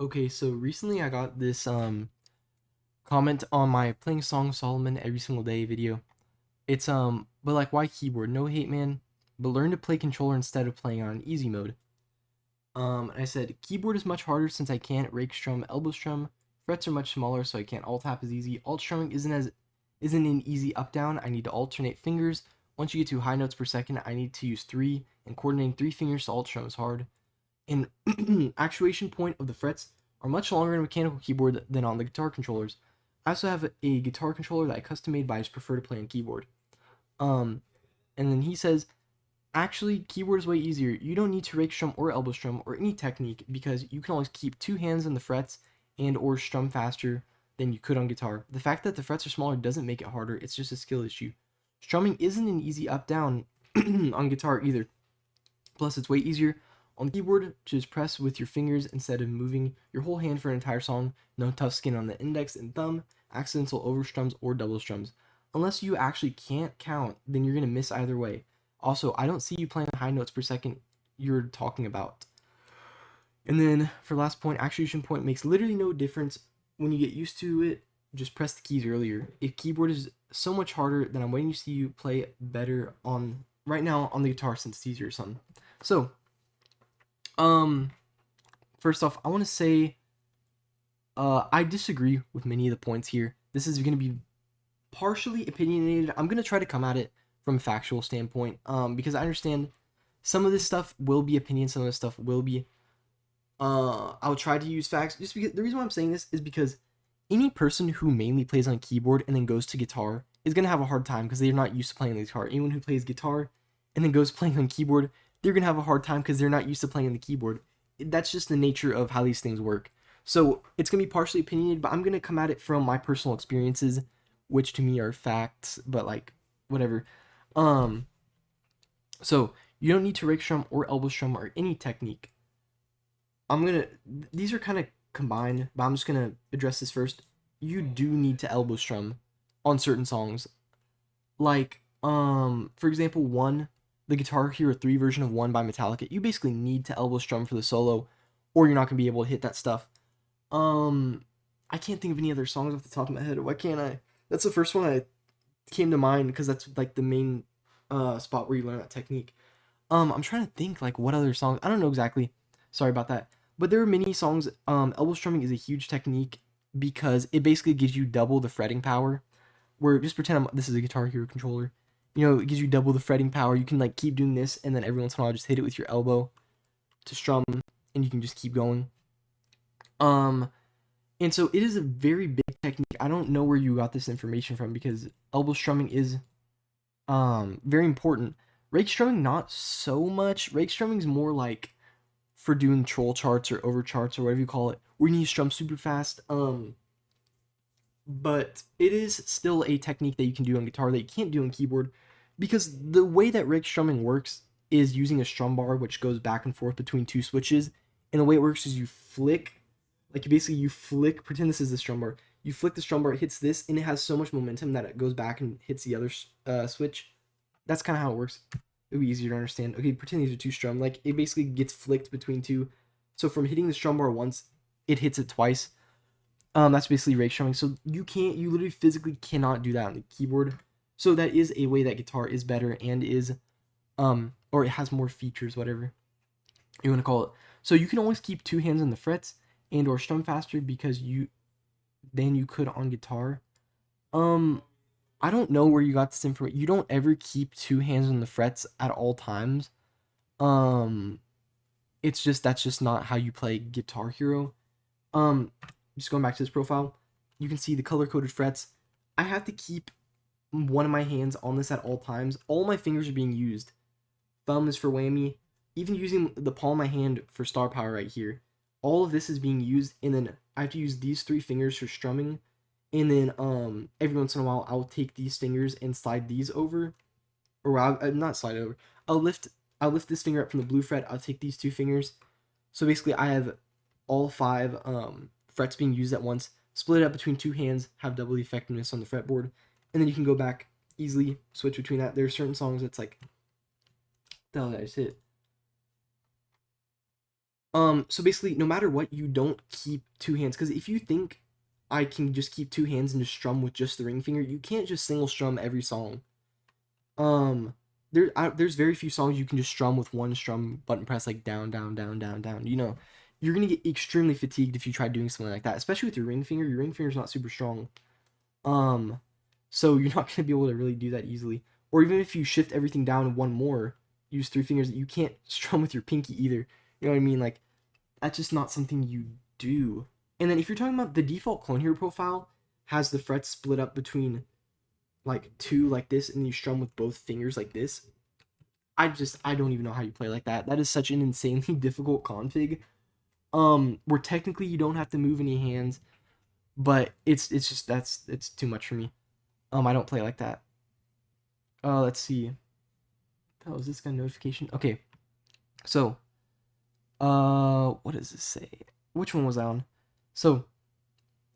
Okay, so recently I got this comment on my playing Song of Solomon every single day video. It's but like why keyboard? No hate man, but learn to play controller instead of playing on easy mode. And I said keyboard is much harder since I can't rake strum, elbow strum. Frets are much smaller, so I can't alt tap as easy. Alt strumming isn't an easy up down. I need to alternate fingers. Once you get to high notes per second, I need to use three, and coordinating three fingers to alt strum is hard. And actuation point of the frets are much longer in a mechanical keyboard than on the guitar controllers. I also have a guitar controller that I custom made, but I just prefer to play on keyboard. Um, and then he says, actually, keyboard is way easier. You don't need to rake strum or elbow strum or any technique because you can always keep two hands on the frets and or strum faster than you could on guitar. The fact that the frets are smaller doesn't make it harder. It's just a skill issue. Strumming isn't an easy up down on guitar either. Plus, it's way easier on the keyboard to just press with your fingers instead of moving your whole hand for an entire song. No tough skin on the index and thumb, accidental overstrums or double strums. Unless you actually can't count, then you're going to miss either way. Also, I don't see you playing high notes per second you're talking about. And then for last point, actuation point makes literally no difference when you get used to it. Just press the keys earlier. If keyboard is so much harder, then I'm waiting to see you play better on right now on the guitar since it's easier or something. So, um, first off, I want to say I disagree with many of the points here. This is going to be partially opinionated. I'm going to try to come at it from a factual standpoint because I understand some of this stuff will be opinion, some of this stuff will be I'll try to use facts just because the reason why I'm saying this is because any person who mainly plays on keyboard and then goes to guitar is gonna have a hard time because they're not used to playing the guitar. Anyone who plays guitar and then goes playing on keyboard, they're gonna have a hard time because they're not used to playing on the keyboard. That's just the nature of how these things work. So it's gonna be partially opinionated, but I'm gonna come at it from my personal experiences, which to me are facts, but like whatever. Um, so you don't need to rake strum or elbow strum or any technique. I'm gonna these are kind of combined, but I'm just gonna address this first. You do need to elbow strum on certain songs. Like, for example, one, the Guitar Hero 3 version of One by Metallica, you basically need to elbow strum for the solo, or you're not gonna be able to hit that stuff. Um, I can't think of any other songs off the top of my head. Why can't I? That's the first one I came to mind because that's like the main spot where you learn that technique. I'm trying to think like what other songs. I don't know exactly. Sorry about that. But there are many songs. Elbow strumming is a huge technique because it basically gives you double the fretting power. Where just pretend this is a Guitar Hero controller. You know, it gives you double the fretting power. You can like keep doing this, and then every once in a while just hit it with your elbow to strum, and you can just keep going. Um, and so it is a very big technique. I don't know where you got this information from because elbow strumming is very important. Rake strumming not so much. Rake strumming is more like for doing troll charts or over charts or whatever you call it, where you need to strum super fast. But it is still a technique that you can do on guitar that you can't do on keyboard because the way that rake strumming works is using a strum bar which goes back and forth between two switches. And the way it works is you flick, like you flick, pretend this is the strum bar. You flick the strum bar, it hits this, and it has so much momentum that it goes back and hits the other switch. That's kind of how it works. It would be easier to understand. Okay, pretend these are two strum. Like it basically gets flicked between two. So from hitting the strum bar once, it hits it twice. That's basically rake strumming. So you literally physically cannot do that on the keyboard. So that is a way that guitar is better and is, or it has more features, whatever you want to call it. So you can always keep two hands on the frets and or strum faster because than you could on guitar. Um, I don't know where you got this information. You don't ever keep two hands on the frets at all times. Um, it's just that's just not how you play Guitar Hero. Um, just going back to this profile, you can see the color coded frets. I have to keep one of my hands on this at all times. All my fingers are being used. Thumb is for whammy. Even using the palm of my hand for star power right here. All of this is being used, and then I have to use these three fingers for strumming. And then every once in a while I'll take these fingers and slide these over, or I'll not slide over. I'll lift I'll lift this finger up from the blue fret. I'll take these two fingers. So basically, I have all five frets being used at once. Split it up between two hands. Have double the effectiveness on the fretboard, and then you can go back easily. Switch between that. There are certain songs that's like, the hell did I just hit? So basically, no matter what, you don't keep two hands. Because if you think I can just keep two hands and just strum with just the ring finger, you can't just single strum every song. There's very few songs you can just strum with one strum button press, like down, down, down, down, down. You know, you're gonna get extremely fatigued if you try doing something like that, especially with your ring finger. Your ring finger's not super strong. So you're not gonna be able to really do that easily. Or even if you shift everything down one more, use three fingers, you can't strum with your pinky either. You know what I mean? Like, that's just not something you do. And then if you're talking about the default Clone Hero profile, has the frets split up between like two like this, and you strum with both fingers like this. I don't even know how you play like that. That is such an insanely difficult config. Where technically you don't have to move any hands, but it's just it's too much for me. I don't play like that. Let's see. Oh, is this guy notification? Okay. So, what does this say? Which one was that on? So,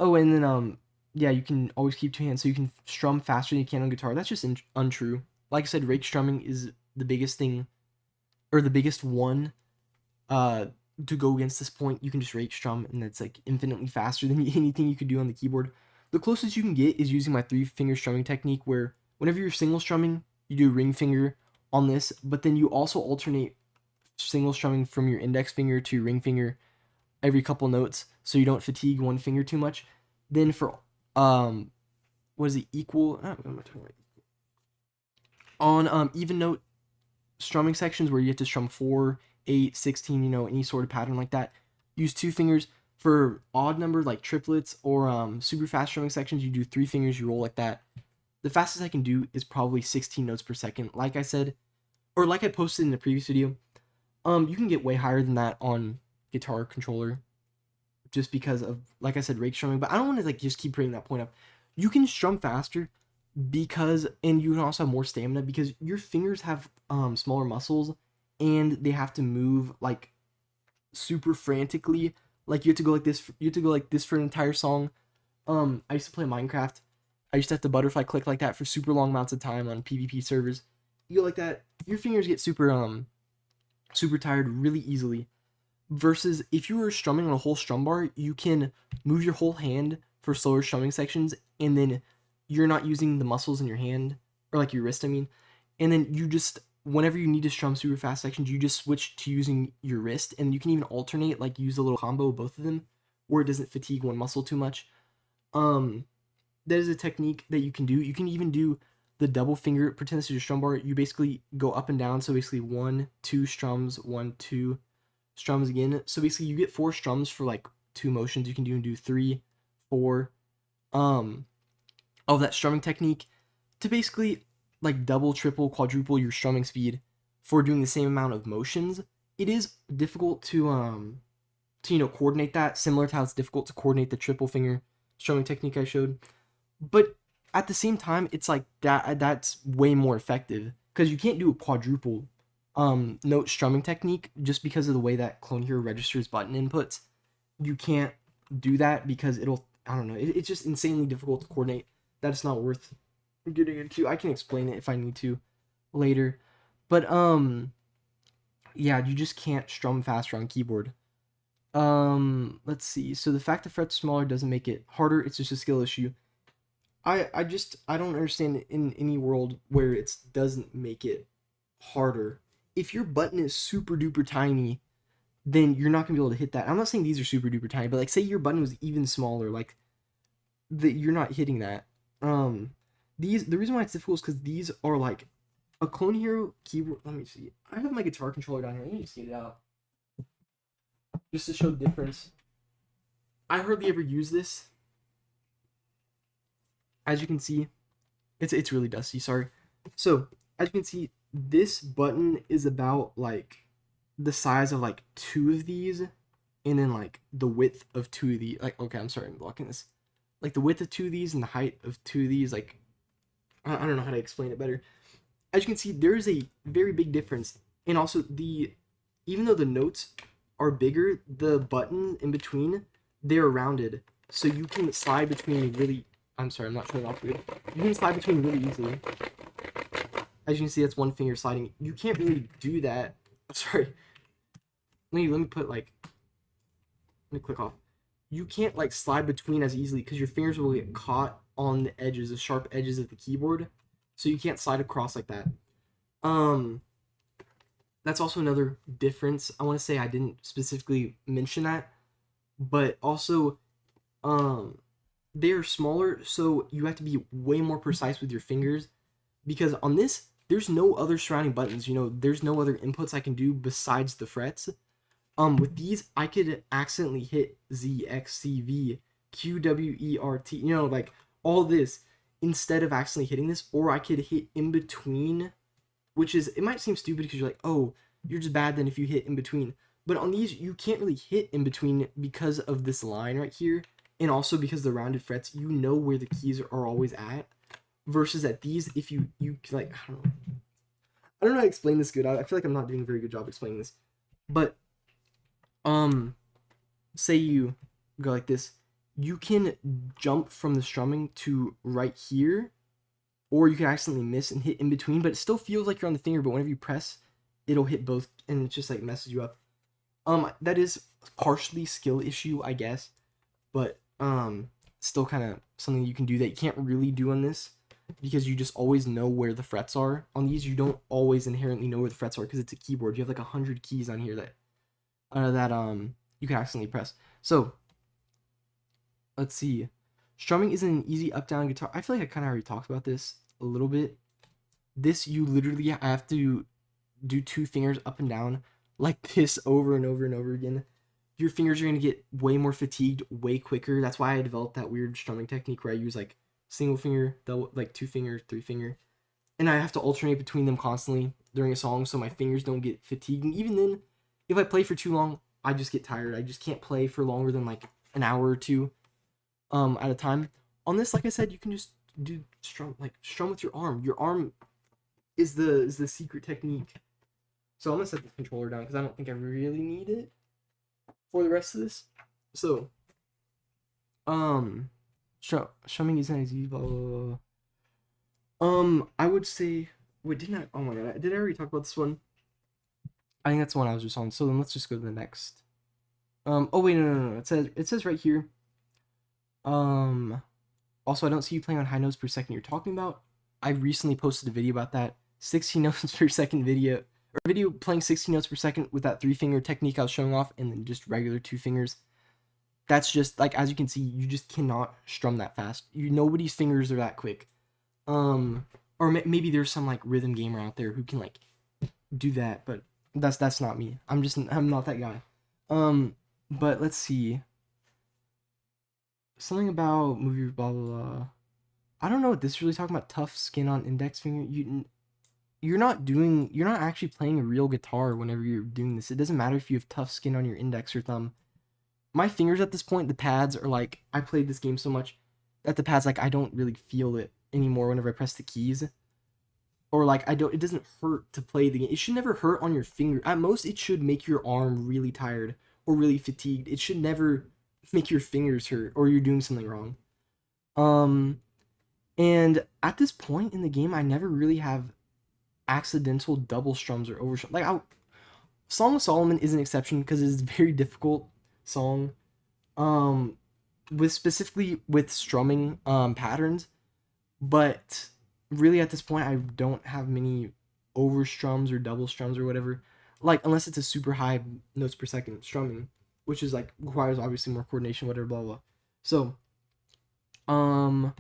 oh, and then yeah, you can always keep two hands, so you can strum faster than you can on guitar. That's just untrue. Like I said, rake strumming is the biggest thing, or the biggest one, to go against this point. You can just rake strum, and it's like infinitely faster than anything you could do on the keyboard. The closest you can get is using my 3-finger strumming technique, where whenever you're single strumming, you do ring finger on this, but then you also alternate single strumming from your index finger to your ring finger every couple notes, so you don't fatigue one finger too much. Then for what is it, equal? On even note strumming sections where you have to strum 4, 8, 16, you know, any sort of pattern like that, use 2 fingers. For odd number like triplets or super fast strumming sections, you do 3 fingers, you roll like that. The fastest I can do is probably 16 notes per second. Like I said, or like I posted in the previous video, you can get way higher than that on guitar controller, just because of, like I said, rake strumming. But I don't want to like just keep bringing that point up. You can strum faster because, and you can also have more stamina because your fingers have smaller muscles, and they have to move like super frantically. Like you have to go like this. You have to go like this for an entire song. I used to play Minecraft. I used to have to butterfly click like that for super long amounts of time on PvP servers. You go like that, your fingers get super tired really easily. Versus if you were strumming on a whole strum bar, you can move your whole hand for slower strumming sections, and then you're not using the muscles in your hand, or like your wrist, I mean. And then you just, whenever you need to strum super fast sections, you just switch to using your wrist, and you can even alternate, like use a little combo of both of them, where it doesn't fatigue one muscle too much. That is a technique that you can do. You can even do the double finger, pretend this is your strum bar. You basically go up and down, so basically 1, 2 strums, 1, 2 strums again. So basically you get 4 strums for like 2 motions. You can do 3, 4 of that strumming technique to basically like double, triple, quadruple your strumming speed for doing the same amount of motions. It is difficult to you know, coordinate that, similar to how it's difficult to coordinate the triple finger strumming technique I showed. But at the same time, it's like that's way more effective because you can't do a quadruple note strumming technique just because of the way that Clone Hero registers button inputs. You can't do that because it'll, I don't know, it's just insanely difficult to coordinate. That's not worth getting into. I can explain it if I need to later. But yeah, you just can't strum faster on keyboard. Let's see. So the fact the frets are smaller doesn't make it harder, it's just a skill issue. I don't understand in any world where it doesn't make it harder. If your button is super duper tiny, then you're not gonna be able to hit that. I'm not saying these are super duper tiny, but like say your button was even smaller, like you're not hitting that. The reason why it's difficult is because these are like a Clone Hero keyboard. Let me see. I have my guitar controller down here. Let me just get it out just to show the difference. I hardly ever use this. As you can see, it's really dusty. Sorry. So as you can see, this button is about like the size of like 2 of these, and then like the width of 2 of these. Like, okay, I'm sorry, I'm blocking this. Like the width of 2 of these and the height of 2 of these. Like, I don't know how to explain it better. As you can see, there is a very big difference, and also even though the notes are bigger, the button in between, they're rounded, so you can slide between really. I'm sorry, I'm not showing off good. You can slide between really easily. As you can see, that's one finger sliding. You can't really do that. Sorry. let me put like, let me click off. You can't like slide between as easily because your fingers will get caught on the edges, the sharp edges of the keyboard. So you can't slide across like that. Um, that's also another difference. I want to say I didn't specifically mention that, but also, um, they're smaller, so you have to be way more precise with your fingers because on this, there's no other surrounding buttons. There's no other inputs I can do besides the frets. With these, I could accidentally hit Z, X, C, V, Q, W, E, R, T, like all this instead of accidentally hitting this, or I could hit in between, which is, it might seem stupid because you're like, oh, you're just bad then if you hit in between. But on these, you can't really hit in between because of this line right here, and also because the rounded frets, you know where the keys are always at. Versus at these, if you like, I don't know how to explain this good. I feel like I'm not doing a very good job explaining this, but say you go like this, you can jump from the strumming to right here, or you can accidentally miss and hit in between, but it still feels like you're on the finger, but whenever you press, it'll hit both, and it just like messes you up. That is partially skill issue, I guess, but still kind of something you can do that you can't really do on this because you just always know where the frets are. On these, you don't always inherently know where the frets are because it's a keyboard. You have like 100 keys on here that you can accidentally press. So let's see. Strumming isn't an easy up-down guitar. I feel like I kind of already talked about this a little bit. This, you literally have to do 2 fingers up and down like this over and over and over again. Your fingers are going to get way more fatigued way quicker. That's why I developed that weird strumming technique where I use like single finger, double, like 2 finger, 3 finger. And I have to alternate between them constantly during a song so my fingers don't get fatigued. And even then, if I play for too long, I just get tired. I just can't play for longer than like an hour or two at a time. On this, like I said, you can just do strum with your arm. Your arm is the secret technique. So I'm gonna set this controller down because I don't think I really need it for the rest of this. So strumming isn't as easy, blah, blah, blah. I would say, wait, didn't I? Oh my god, did I already talk about this one? I think that's the one I was just on. So then let's just go to the next. Oh wait, no. It says right here. Also, I don't see you playing on high notes per second you're talking about. I recently posted a video about that. 16 notes per second video. Or video playing 16 notes per second with that 3-finger technique I was showing off, and then just regular 2 fingers. That's just, like, as you can see, you just cannot strum that fast. Nobody's fingers are that quick. Or maybe there's some, like, rhythm gamer out there who can, like, do that, but that's not me. I'm not that guy. But let's see. Something about movie blah blah blah. I don't know what this is really talking about. Tough skin on index finger. You're not actually playing a real guitar whenever you're doing this. It doesn't matter if you have tough skin on your index or thumb. My fingers at this point, the pads are like, I played this game so much that the pads, like, I don't really feel it anymore whenever I press the keys. Or like it doesn't hurt to play the game. It should never hurt on your finger. At most, it should make your arm really tired or really fatigued. It should never make your fingers hurt or you're doing something wrong. And at this point in the game, I never really have accidental double strums or overstrums. Like, Song of Solomon is an exception because it's a very difficult song. Specifically with strumming patterns, but really at this point I don't have many over strums or double strums or whatever, like, unless it's a super high notes per second strumming, which is like requires obviously more coordination, whatever, blah blah. So I'm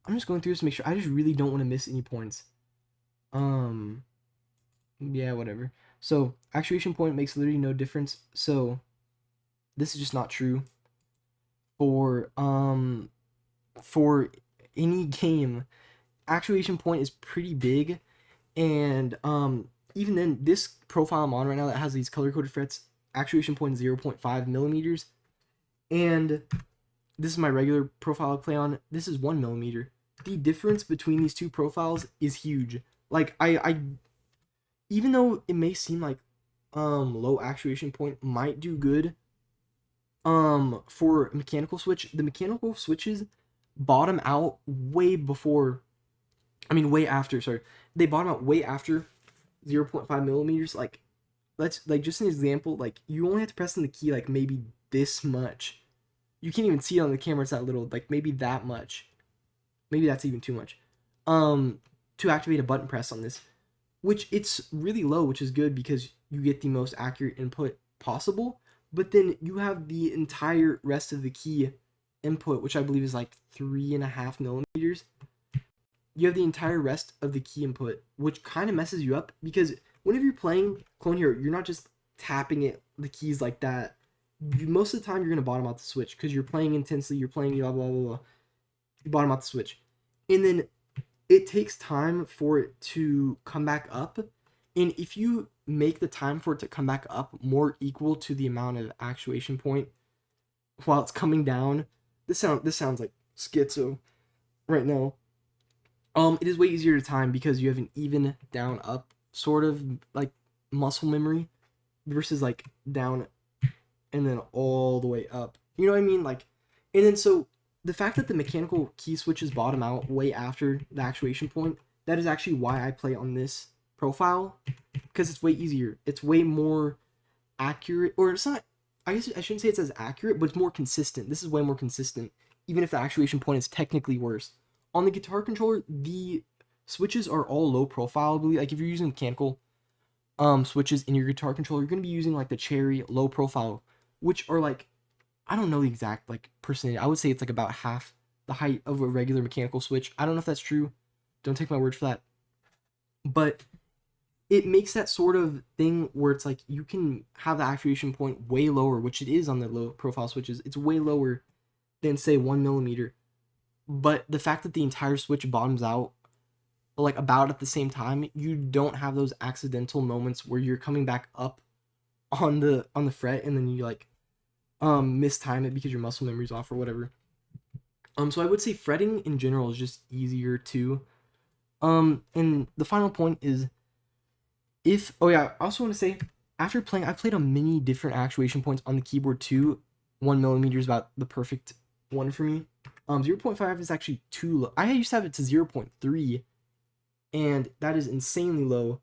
just going through this to make sure. I just really don't want to miss any points. Yeah, whatever. So actuation point makes literally no difference. So this is just not true for any game. Actuation point is pretty big, and even then, this profile I'm on right now that has these color-coded frets, actuation point 0.5 millimeters, and this is my regular profile I play on. This is 1 millimeter. The difference between these two profiles is huge. Like, I even though it may seem like low actuation point might do good for mechanical switch, the mechanical switches bottom out way after, sorry. They bottom out way after 0.5 millimeters, like let's like just an example, like you only have to press in the key like maybe this much. You can't even see it on the camera, it's that little, like maybe that much. Maybe that's even too much. To activate a button press on this, which it's really low, which is good because you get the most accurate input possible. But then you have the entire rest of the key input, which I believe is like 3.5 millimeters. You have the entire rest of the key input, which kind of messes you up because whenever you're playing Clone Hero, you're not just tapping the keys like that. Most of the time, you're gonna bottom out the switch because you're playing intensely. You're playing blah blah blah blah. You bottom out the switch, and then it takes time for it to come back up. And if you make the time for it to come back up more equal to the amount of actuation point while it's coming down, this sounds like schizo right now. It is way easier to time because you have an even down up sort of like muscle memory versus like down and then all the way up. You know what I mean? Like, and then so the fact that the mechanical key switches bottom out way after the actuation point, that is actually why I play on this profile, because it's way easier. It's way more accurate, or it's not, I guess I shouldn't say it's as accurate, but it's more consistent. This is way more consistent, even if the actuation point is technically worse. On the guitar controller, the switches are all low profile, I believe. Like if you're using mechanical switches in your guitar controller, you're going to be using like the Cherry low profile, which are like, I don't know the exact like percentage. I would say it's like about half the height of a regular mechanical switch. I don't know if that's true. Don't take my word for that. But it makes that sort of thing where it's like you can have the actuation point way lower, which it is on the low profile switches. It's way lower than say 1 millimeter. But the fact that the entire switch bottoms out like about at the same time, you don't have those accidental moments where you're coming back up on the fret and then you like mistime it because your muscle memory's off or whatever. So I would say fretting in general is just easier too. And the final point is if, oh yeah, I also want to say after playing, I played on many different actuation points on the keyboard too. 1 millimeter is about the perfect one for me. 0.5 is actually too low. I used to have it to 0.3 and that is insanely low.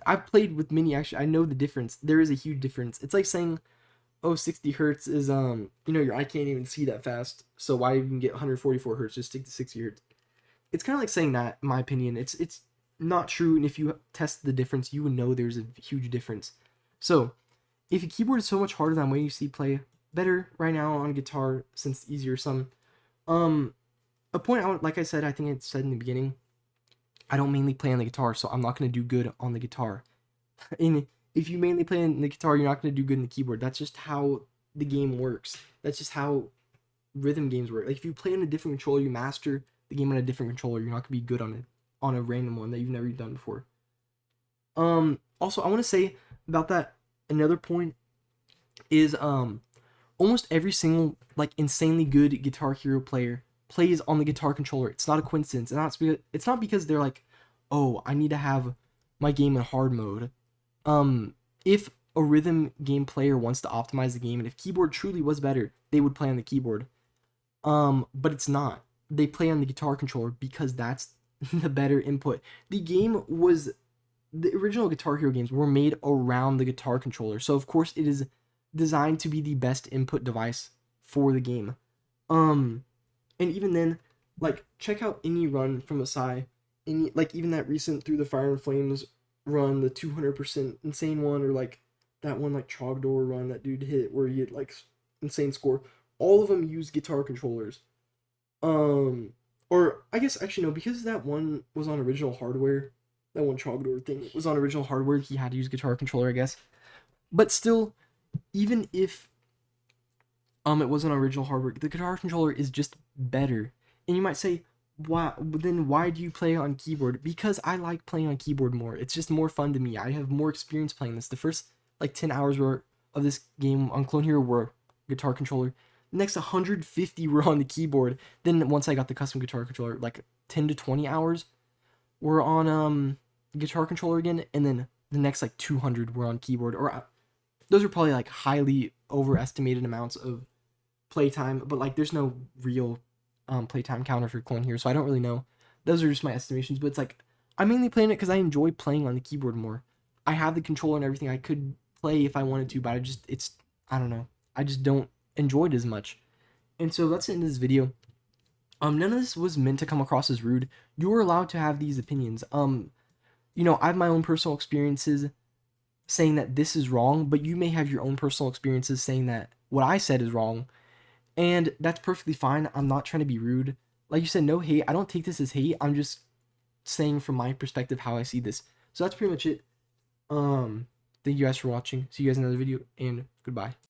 I've played with many actually. I know the difference. There is a huge difference. It's like saying, oh, 60 hertz is your eye can't even see that fast, so why even get 144 hertz? Just stick to 60 hertz. It's kind of like saying that, in my opinion. It's not true, and if you test the difference, you would know there's a huge difference. So, if a keyboard is so much harder than what you see play better right now on guitar, since it's easier some. A point out, like I said, I think I said in the beginning, I don't mainly play on the guitar, so I'm not going to do good on the guitar. And if you mainly play on the guitar, you're not going to do good in the keyboard. That's just how the game works. That's just how rhythm games work. Like if you play on a different controller, you master the game on a different controller, you're not going to be good on a random one that you've never done before. Also, I want to say about that, another point is almost every single like insanely good Guitar Hero player plays on the guitar controller. It's not a coincidence. It's not because they're like, oh, I need to have my game in hard mode. If a rhythm game player wants to optimize the game, and if keyboard truly was better, they would play on the keyboard. But it's not. They play on the guitar controller because that's the better input. The original Guitar Hero games were made around the guitar controller, so of course it is designed to be the best input device for the game. And even then, like, check out any run from Asai. Like, even that recent Through the Fire and Flames run, the 200% insane one, or, like, that one, like, Trogdor run that dude hit where he had, like, insane score. All of them use guitar controllers. Or, I guess, actually, no, because that one was on original hardware, that one Trogdor thing was on original hardware, he had to use guitar controller, I guess. But still, even if it wasn't original hardware, the guitar controller is just better. And you might say, why do you play on keyboard? Because I like playing on keyboard more. It's just more fun to me. I have more experience playing this. The first like 10 hours of this game on Clone Hero were guitar controller. The next 150 were on the keyboard. Then once I got the custom guitar controller, like 10 to 20 hours were on guitar controller again, and then the next like 200 were on keyboard. Or those are probably like highly overestimated amounts of playtime, but like there's no real playtime counter for Clone Hero, so I don't really know. Those are just my estimations, but it's like I'm mainly playing it because I enjoy playing on the keyboard more. I have the controller and everything. I could play if I wanted to, but I don't know. I just don't enjoy it as much. And so that's the end of this video. None of this was meant to come across as rude. You are allowed to have these opinions. I have my own personal experiences saying that this is wrong, but you may have your own personal experiences saying that what I said is wrong. And that's perfectly fine. I'm not trying to be rude. Like you said, no hate. I don't take this as hate. I'm just saying from my perspective how I see this. So that's pretty much it. Thank you guys for watching. See you guys in another video, and goodbye.